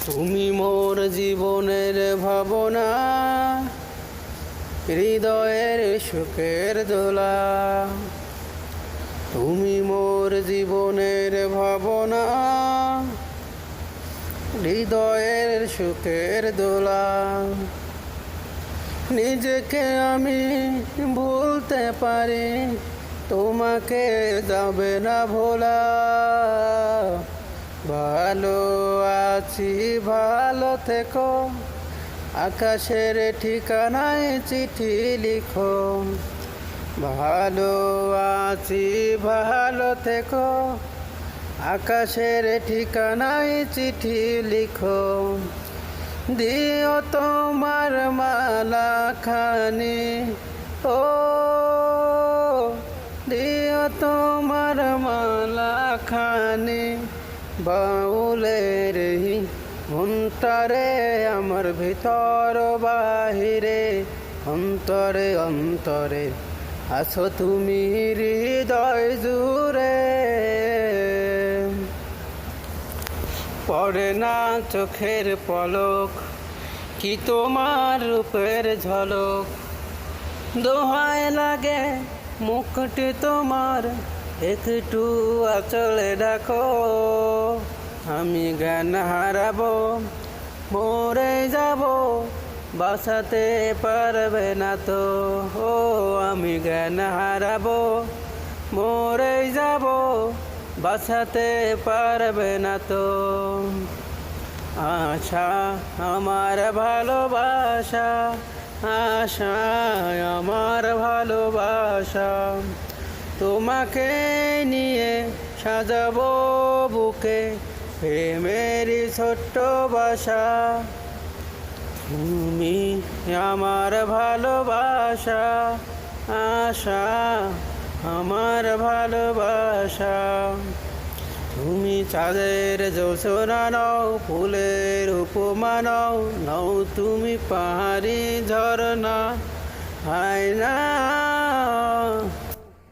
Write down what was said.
তুমি মোর জীবনের ভাবনা, হৃদয়ের সুখের দোলা। তুমি মোর জীবনের ভাবনা, হৃদয়ের সুখের দোলা। নিজেকে আমি ভুলতে পারি, তোমাকে যাবে না ভোলা। ভালো আছি ভালো থেকো, আকাশের ঠিকানায় চিঠি লিখো। ভালো আছি ভালো থেকো, আকাশের ঠিকানায় চিঠি লিখো। দিও তোমার মালা খানি, ও দিও তোমার মালা খানি, বাউলের অন্তরে আমার ভিতর বাহিরে। অন্তরে অন্তরে আছো তুমি হৃদয় জুড়ে। পড়ে না চোখের পলক, কি তোমার রূপের ঝলক। দোহায় লাগে মুখটি তোমার, একটু আঁচলে রাখো। আমি জ্ঞান হারাবো, মরে যাব, বাঁচাতে পারবে না তো। ও আমি জ্ঞান হারাবো, মরে যাব, বাঁচাতে পারবে না তো। আশা আমার ভালোবাসা, আশা আমার ভালোবাসা, তোমাকে নিয়ে সাজাবো বুকে প্রেমেরই ছোট্ট বাসা। তুমি আমার ভালোবাসা, আশা আমার ভালোবাসা। তুমি চাঁদের জোছনা নও, ফুলের উপমা নও, নও তুমি পাহাড়ি ঝরনা। হায় না